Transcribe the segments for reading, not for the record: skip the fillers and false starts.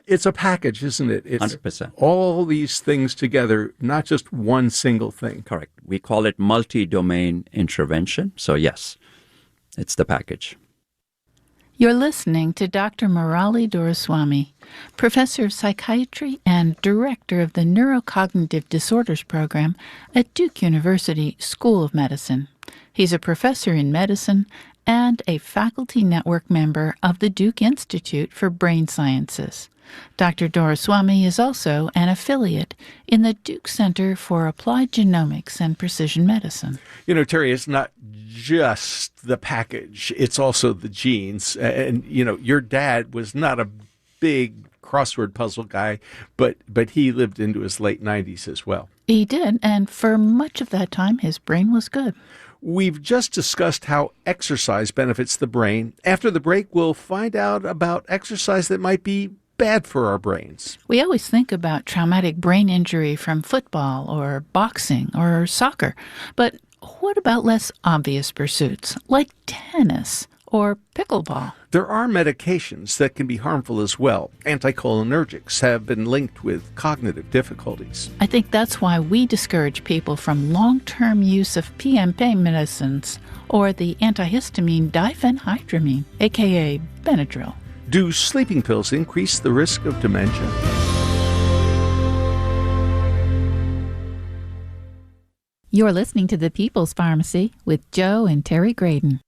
It's a package, isn't it? It's 100%. all these things together, not just one single thing. Correct. We call it multi-domain intervention. So yes, it's the package. You're listening to Dr. Murali Doraiswamy, professor of psychiatry and director of the Neurocognitive Disorders Program at Duke University School of Medicine. He's a professor in medicine and a faculty network member of the Duke Institute for Brain Sciences. Dr. Doraiswamy is also an affiliate in the Duke Center for Applied Genomics and Precision Medicine. You know, Terry, it's not just the package. It's also the genes. And, you know, your dad was not a big crossword puzzle guy, but he lived into his late 90s as well. He did, and for much of that time, his brain was good. We've just discussed how exercise benefits the brain. After the break, we'll find out about exercise that might be bad for our brains. We always think about traumatic brain injury from football or boxing or soccer, but what about less obvious pursuits like tennis or pickleball? There are medications that can be harmful as well. Anticholinergics have been linked with cognitive difficulties. I think that's why we discourage people from long-term use of PMP medicines or the antihistamine diphenhydramine, aka Benadryl. Do sleeping pills increase the risk of dementia? You're listening to The People's Pharmacy with Joe and Terry Graydon.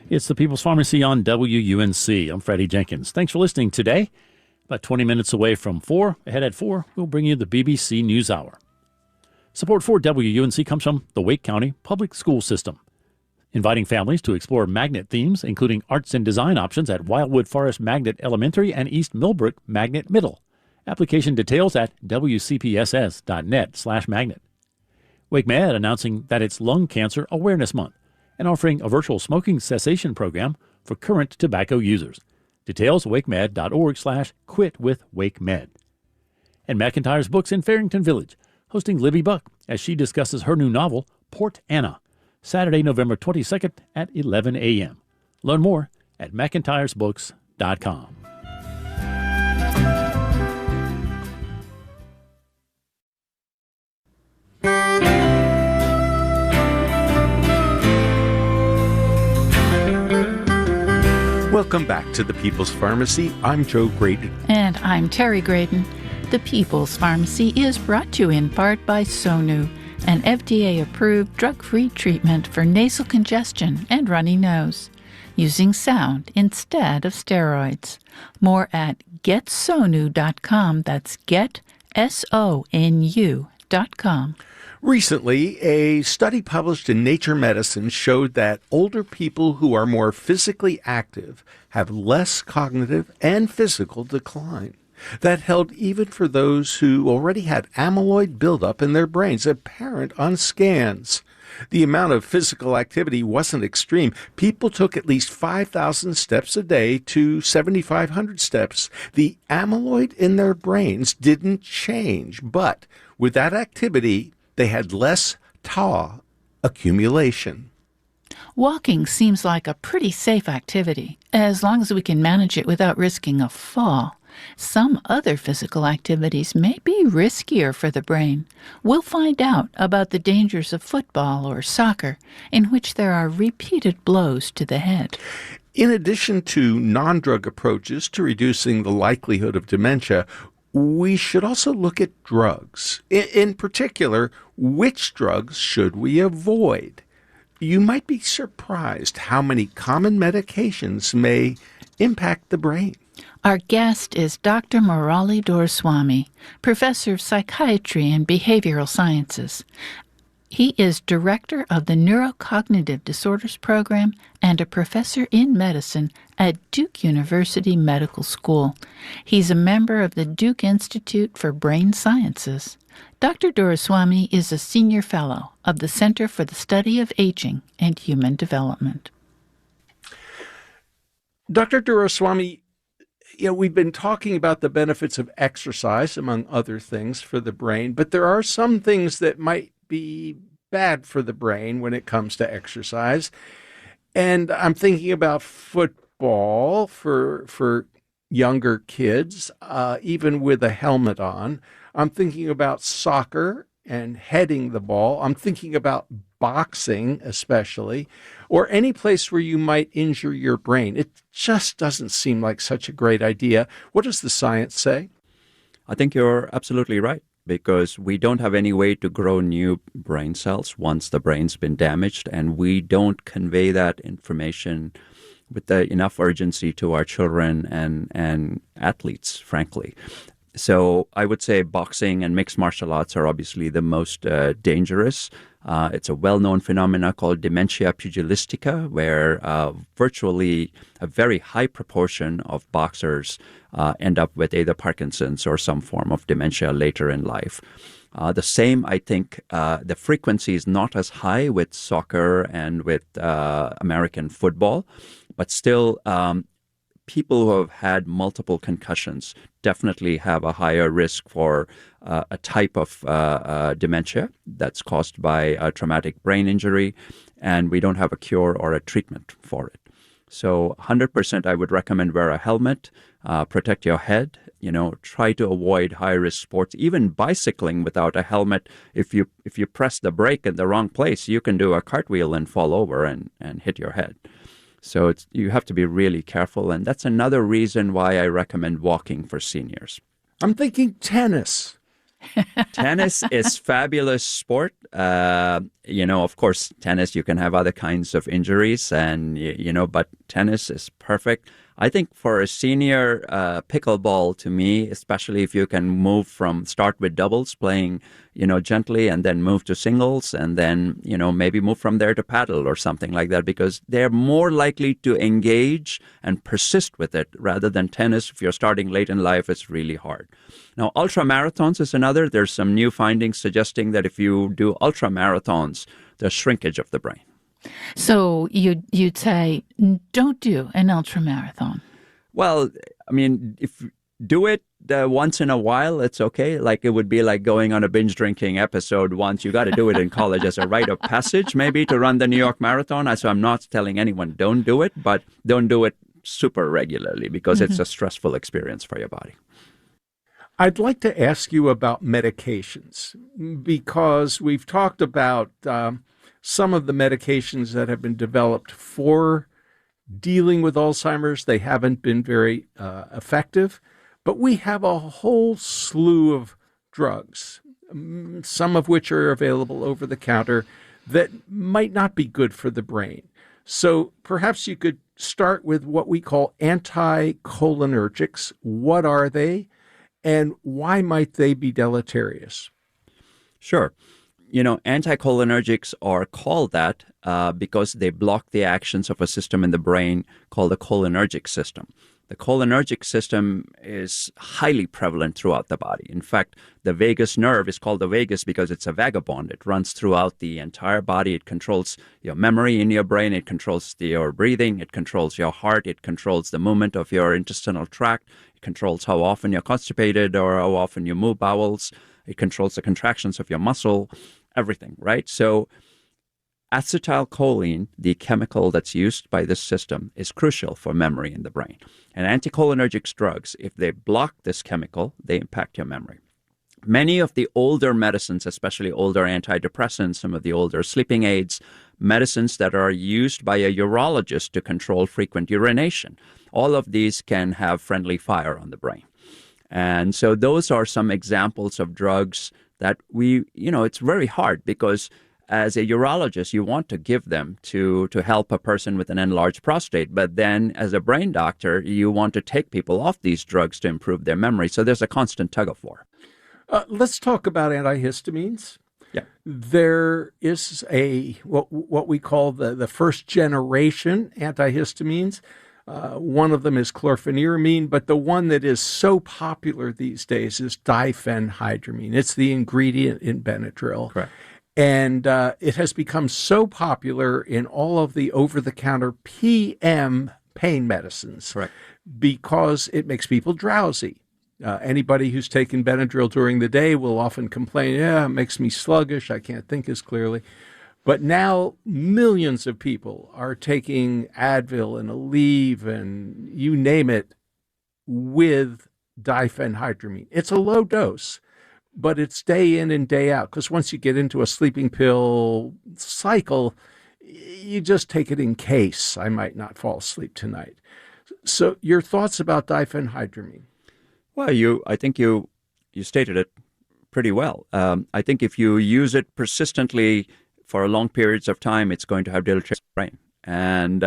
It's The People's Pharmacy on WUNC. I'm Freddie Jenkins. Thanks for listening today. About 20 minutes away from 4, ahead at 4, we'll bring you the BBC News Hour. Support for WUNC comes from the Wake County Public School System, inviting families to explore magnet themes, including arts and design options at Wildwood Forest Magnet Elementary and East Millbrook Magnet Middle. Application details at wcpss.net/magnet. WakeMed announcing that it's Lung Cancer Awareness Month and offering a virtual smoking cessation program for current tobacco users. Details wakemed.org/quitwithwakemed. And McIntyre's Books in Farrington Village, hosting Libby Buck as she discusses her new novel, Port Anna, Saturday, November 22nd at 11 a.m. Learn more at mcintyresbooks.com. Welcome back to the People's Pharmacy. I'm Joe Graydon. And I'm Terry Graydon. The People's Pharmacy is brought to you in part by Sonu, an FDA-approved drug-free treatment for nasal congestion and runny nose, using sound instead of steroids. More at getsonu.com. That's GetSONU.com. Recently, a study published in Nature Medicine showed that older people who are more physically active have less cognitive and physical decline. That held even for those who already had amyloid buildup in their brains, apparent on scans. The amount of physical activity wasn't extreme. People took at least 5,000 steps a day to 7,500 steps. The amyloid in their brains didn't change, but with that activity, they had less tau accumulation. Walking seems like a pretty safe activity, as long as we can manage it without risking a fall. Some other physical activities may be riskier for the brain. We'll find out about the dangers of football or soccer, in which there are repeated blows to the head. In addition to non-drug approaches to reducing the likelihood of dementia, we should also look at drugs. In particular, which drugs should we avoid? You might be surprised how many common medications may impact the brain. Our guest is Dr. Murali Doraiswamy, professor of psychiatry and behavioral sciences. He is director of the Neurocognitive Disorders Program and a professor in medicine at Duke University Medical School. He's a member of the Duke Institute for Brain Sciences. Dr. Doraiswamy is a senior fellow of the Center for the Study of Aging and Human Development. Dr. Doraiswamy, we've been talking about the benefits of exercise, among other things, for the brain, but there are some things that might be bad for the brain when it comes to exercise. And I'm thinking about football for younger kids, even with a helmet on. I'm thinking about soccer and heading the ball. I'm thinking about boxing, especially, or any place where you might injure your brain. It just doesn't seem like such a great idea. What does the science say? I think you're absolutely right, because we don't have any way to grow new brain cells once the brain's been damaged, and we don't convey that information with enough urgency to our children and athletes, frankly. So I would say boxing and mixed martial arts are obviously the most dangerous. It's a well-known phenomena called dementia pugilistica, where virtually a very high proportion of boxers end up with either Parkinson's or some form of dementia later in life. The same, I think, the frequency is not as high with soccer and with American football, but still people who have had multiple concussions definitely have a higher risk for a type of dementia that's caused by a traumatic brain injury, and we don't have a cure or a treatment for it. So 100% I would recommend wear a helmet, protect your head, try to avoid high-risk sports. Even bicycling without a helmet, if you press the brake in the wrong place, you can do a cartwheel and fall over and hit your head. So you have to be really careful, and that's another reason why I recommend walking for seniors. I'm thinking tennis. Tennis is fabulous sport. Of course, tennis, you can have other kinds of injuries, and but tennis is perfect. I think for a senior, pickleball, to me, especially if you can start with doubles, playing, gently, and then move to singles, and then, maybe move from there to paddle or something like that, because they're more likely to engage and persist with it rather than tennis. If you're starting late in life, it's really hard. Now, ultra marathons is another. There's some new findings suggesting that if you do ultra marathons, there's shrinkage of the brain. So you'd say, don't do an ultramarathon. Well, I mean, if you do it once in a while, it's okay. Like it would be like going on a binge drinking episode once. You got to do it in college as a rite of passage, maybe, to run the New York Marathon. So I'm not telling anyone don't do it, but don't do it super regularly, because it's a stressful experience for your body. I'd like to ask you about medications, because we've talked about some of the medications that have been developed for dealing with Alzheimer's. They haven't been very effective, but we have a whole slew of drugs, some of which are available over the counter, that might not be good for the brain. So perhaps you could start with what we call anticholinergics. What are they, and why might they be deleterious? Sure. Anticholinergics are called that because they block the actions of a system in the brain called the cholinergic system. The cholinergic system is highly prevalent throughout the body. In fact, the vagus nerve is called the vagus because it's a vagabond. It runs throughout the entire body. It controls your memory in your brain. It controls your breathing. It controls your heart. It controls the movement of your intestinal tract. It controls how often you're constipated or how often you move bowels. It controls the contractions of your muscle, everything, right? So acetylcholine, the chemical that's used by this system, is crucial for memory in the brain. And anticholinergic drugs, if they block this chemical, they impact your memory. Many of the older medicines, especially older antidepressants, some of the older sleeping aids, medicines that are used by a urologist to control frequent urination, all of these can have friendly fire on the brain. And so those are some examples of drugs that it's very hard, because as a urologist, you want to give them to help a person with an enlarged prostate. But then as a brain doctor, you want to take people off these drugs to improve their memory. So there's a constant tug of war. Let's talk about antihistamines. Yeah. There is what we call the first generation antihistamines. One of them is chlorpheniramine, but the one that is so popular these days is diphenhydramine. It's the ingredient in Benadryl. Correct. And it has become so popular in all of the over-the-counter PM pain medicines. Correct. Because it makes people drowsy. Anybody who's taken Benadryl during the day will often complain, it makes me sluggish, I can't think as clearly. But now millions of people are taking Advil and Aleve and you name it with diphenhydramine. It's a low dose, but it's day in and day out, because once you get into a sleeping pill cycle, you just take it in case I might not fall asleep tonight. So your thoughts about diphenhydramine? Well, I think you stated it pretty well. I think if you use it persistently for long periods of time, it's going to have deleterious brain. And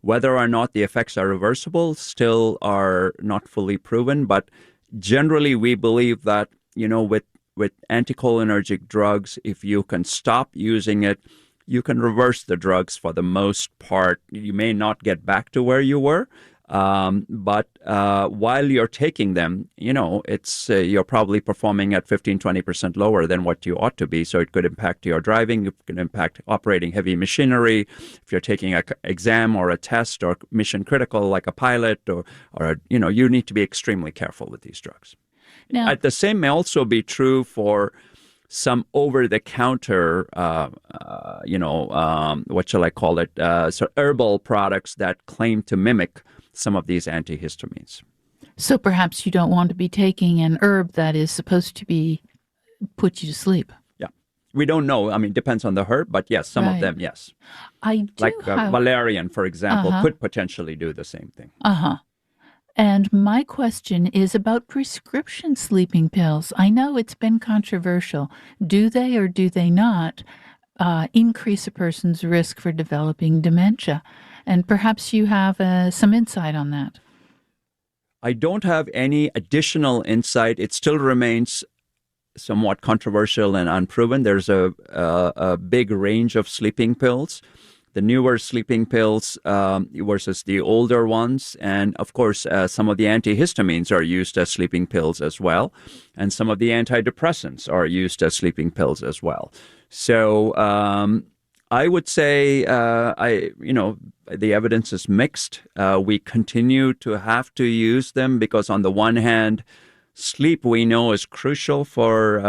whether or not the effects are reversible still are not fully proven. But generally, we believe that, with anticholinergic drugs, if you can stop using it, you can reverse the drugs for the most part. You may not get back to where you were, but while you're taking them, it's you're probably performing at 15-20% lower than what you ought to be. So it could impact your driving. It could impact operating heavy machinery. If you're taking an exam or a test or mission critical like a pilot, or you need to be extremely careful with these drugs. Now, The same may also be true for some over-the-counter, what shall I call it, herbal products that claim to mimic some of these antihistamines. so perhaps you don't want to be taking an herb that is supposed to put you to sleep. Yeah. We don't know. I mean, it depends on the herb, but yes, some of them, yes. I do Like have... valerian, for example, could potentially do the same thing. And my question is about prescription sleeping pills. I know it's been controversial. Do they or do they not increase a person's risk for developing dementia? And perhaps you have some insight on that. I don't have any additional insight. It still remains somewhat controversial and unproven. There's a big range of sleeping pills. The newer sleeping pills versus the older ones. And of course, some of the antihistamines are used as sleeping pills as well. And some of the antidepressants are used as sleeping pills as well. So I would say, the evidence is mixed. We continue to have to use them because on the one hand, sleep we know is crucial for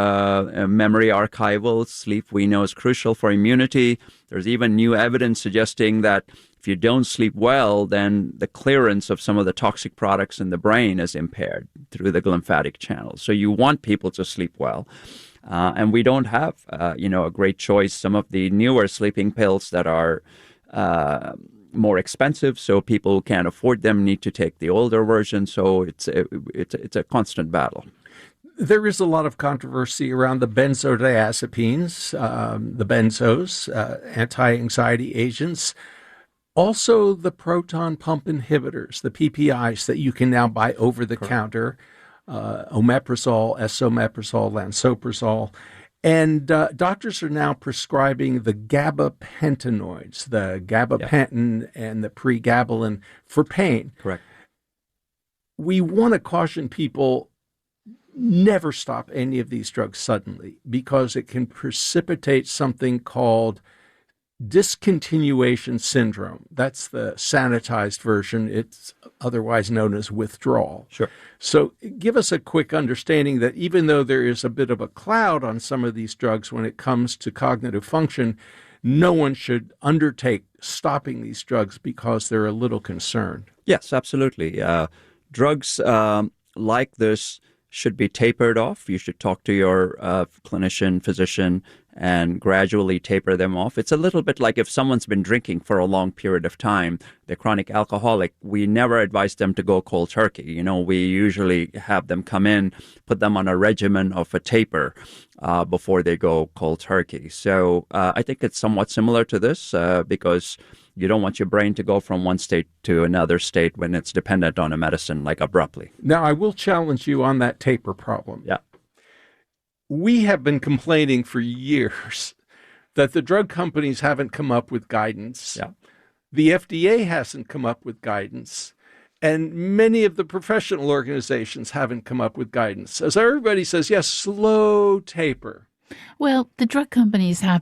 memory archival. Sleep we know is crucial for immunity. There's even new evidence suggesting that if you don't sleep well, then the clearance of some of the toxic products in the brain is impaired through the lymphatic channels. So you want people to sleep well. And we don't have, a great choice. Some of the newer sleeping pills that are more expensive, so people who can't afford them need to take the older version. So it's a constant battle. There is a lot of controversy around the benzodiazepines, the benzos, anti-anxiety agents. Also, the proton pump inhibitors, the PPIs that you can now buy over the counter, omeprazole, esomeprazole, lansoprazole. And doctors are now prescribing the gabapentinoids, the gabapentin and the pregabalin for pain. Correct. We want to caution people never stop any of these drugs suddenly because it can precipitate something called discontinuation syndrome. That's the sanitized version. It's otherwise known as withdrawal. Sure. So give us a quick understanding that even though there is a bit of a cloud on some of these drugs when it comes to cognitive function, no one should undertake stopping these drugs because they're a little concerned. Yes, absolutely. Drugs like this should be tapered off. You should talk to your clinician, physician, and gradually taper them off. It's a little bit like if someone's been drinking for a long period of time, they're chronic alcoholic, we never advise them to go cold turkey. We usually have them come in, put them on a regimen of a taper before they go cold turkey. So I think it's somewhat similar to this because you don't want your brain to go from one state to another state when it's dependent on a medicine like abruptly. Now, I will challenge you on that taper problem. Yeah. We have been complaining for years that the drug companies haven't come up with guidance. Yeah. The FDA hasn't come up with guidance. And many of the professional organizations haven't come up with guidance. As everybody says, yes, slow taper. Well, the drug companies have